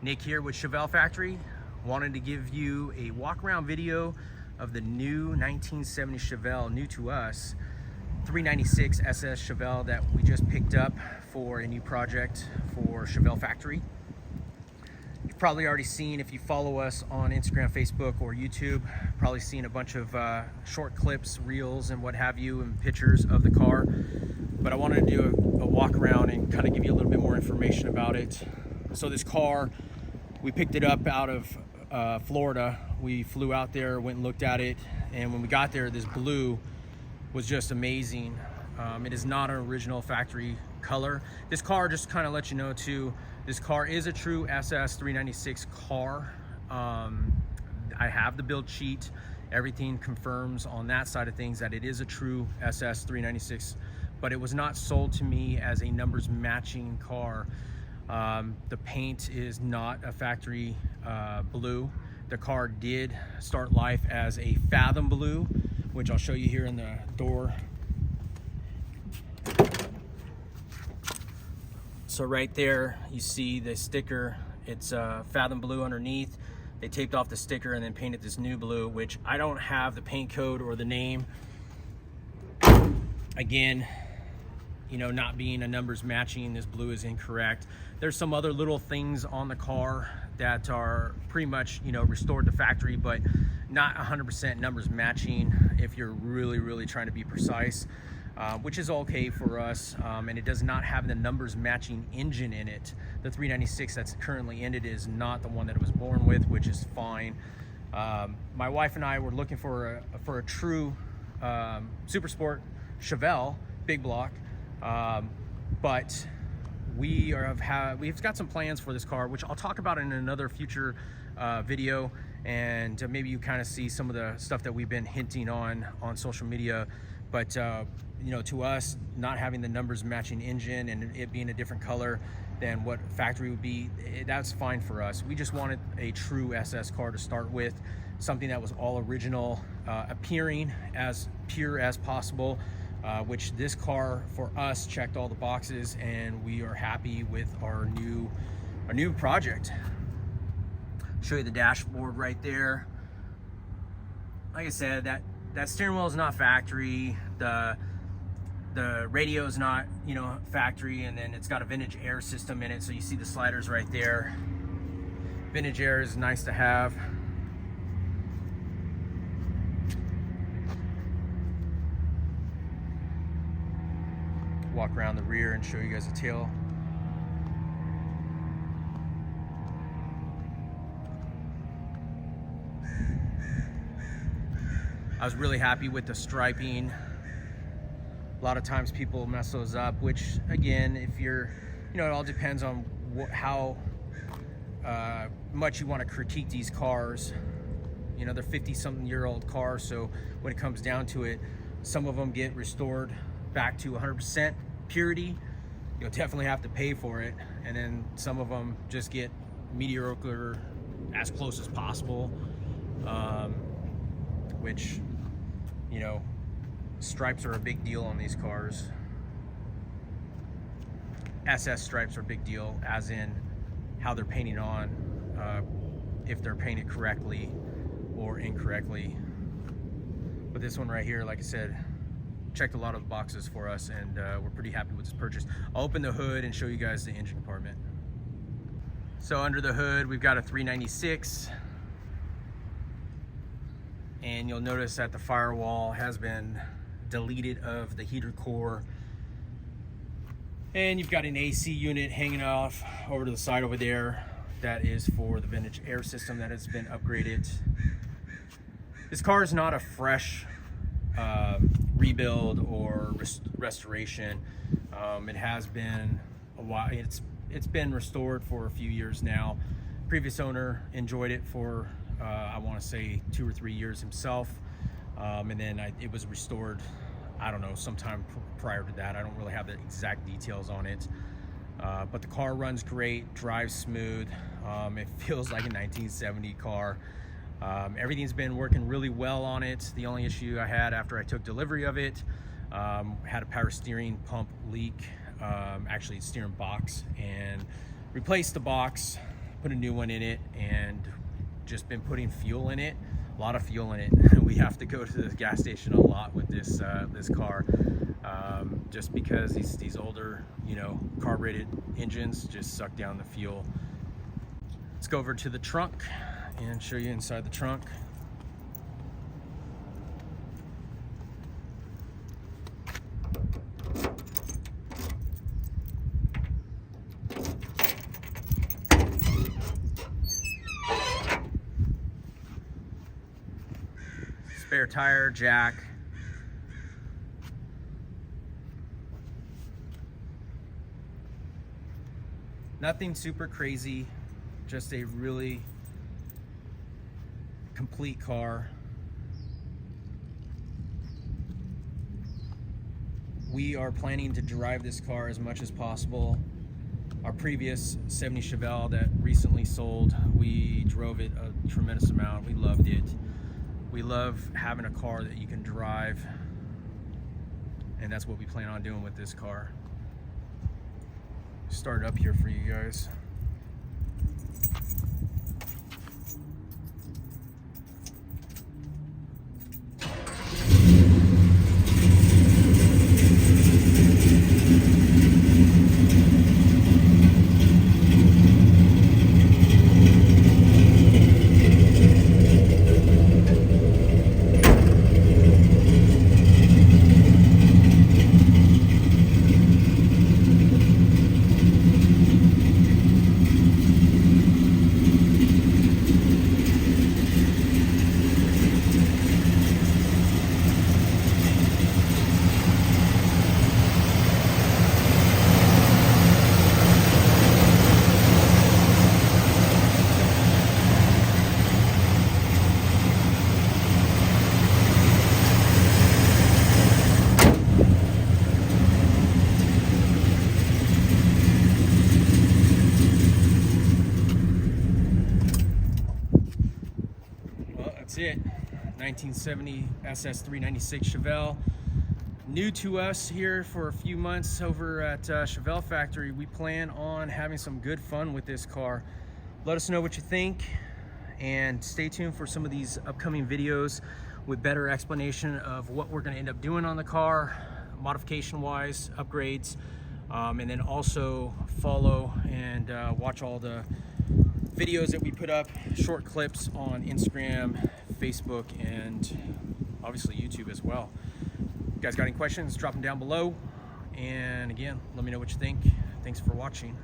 Nick here with ChevelleFactory. Wanted to give you a walk around video of the new 1970 Chevelle, new to us, 396 SS Chevelle that we just picked up for a new project for ChevelleFactory. You've probably already seen, if you follow us on Instagram, Facebook, or YouTube, probably seen a bunch of short clips, reels, and what have you, and pictures of the car. But I wanted to do a walk around and kind of give you a little bit more information about it. So this car, we picked it up out of Florida. We flew out there, went and looked at it, and when we got there, this blue was just amazing. It is not an original factory color. This car, just kind of let you know too, this car is a true SS 396 car. I have the build sheet. Everything confirms on that side of things that it is a true SS 396, but it was not sold to me as a numbers matching car. The paint is not a factory blue. The car did start life as a Fathom blue, which I'll show you here in the door. So right there, you see the sticker. It's Fathom blue underneath. They taped off the sticker and then painted this new blue, which I don't have the paint code or the name. Again, you know, not being a numbers matching, this blue is incorrect. There's some other little things on the car that are pretty much, you know, restored to factory, but not 100% numbers matching if you're really trying to be precise, which is okay for us. And it does not have the numbers matching engine in it. The 396 that's currently in it is not the one that it was born with, which is fine. My wife and I were looking for a true super sport Chevelle big block. But we've got some plans for this car, which I'll talk about in another future video, and maybe you kind of see some of the stuff that we've been hinting on social media. But you know, to us, not having the numbers matching engine and it being a different color than what factory would be, that's fine for us. We just wanted a true SS car to start with, something that was all original, appearing as pure as possible. Which this car for us checked all the boxes, and we are happy with our new project. Show you the dashboard right there. Like I said, that steering wheel is not factory. The radio is not, you know, factory, and then it's got a vintage air system in it, so you see the sliders right there. Vintage air is nice to have. Walk around the rear and show you guys the tail. I was really happy with the striping. A lot of times people mess those up, which again, if you're, you know, it all depends on how much you want to critique these cars. You know, they're 50-something-year-old cars, so when it comes down to it, some of them get restored back to 100% purity. You'll definitely have to pay for it, and then some of them just get mediocre as close as possible, which, you know, stripes are a big deal on these cars. SS stripes are a big deal, as in how they're painting on, if they're painted correctly or incorrectly. But this one right here, like I said, checked a lot of boxes for us, and we're pretty happy with this purchase. I'll open the hood and show you guys the engine compartment. So under the hood, we've got a 396, and you'll notice that the firewall has been deleted of the heater core, and you've got an AC unit hanging off over to the side over there. That is for the vintage air system that has been upgraded. This car is not a fresh rebuild or restoration. It has been a while. It's been restored for a few years now. Previous owner enjoyed it for I want to say 2 or 3 years himself, and then it was restored, I don't know, sometime prior to that. I don't really have the exact details on it, but the car runs great, drives smooth. It feels like a 1970 car. Everything's been working really well on it. The only issue I had after I took delivery of it, had a power steering pump leak, actually steering box, and replaced the box, put a new one in it, and just been putting fuel in it, a lot of fuel in it. We have to go to the gas station a lot with this this car, just because these older, you know, carbureted engines just suck down the fuel. Let's go over to the trunk and show you inside the trunk. Spare tire, jack. Nothing super crazy, just a really complete car. We are planning to drive this car as much as possible. Our previous 70 Chevelle that recently sold, we drove it a tremendous amount. We loved it. We love having a car that you can drive, and that's what we plan on doing with this car. Start it up here for you guys. That's it. 1970 SS396 Chevelle. New to us here for a few months over at ChevelleFactory. We plan on having some good fun with this car. Let us know what you think, and stay tuned for some of these upcoming videos with better explanation of what we're going to end up doing on the car, modification wise, upgrades, and then also follow and watch all the videos that we put up, short clips on Instagram, Facebook, and obviously YouTube as well. You guys got any questions, drop them down below. And again, let me know what you think. Thanks for watching.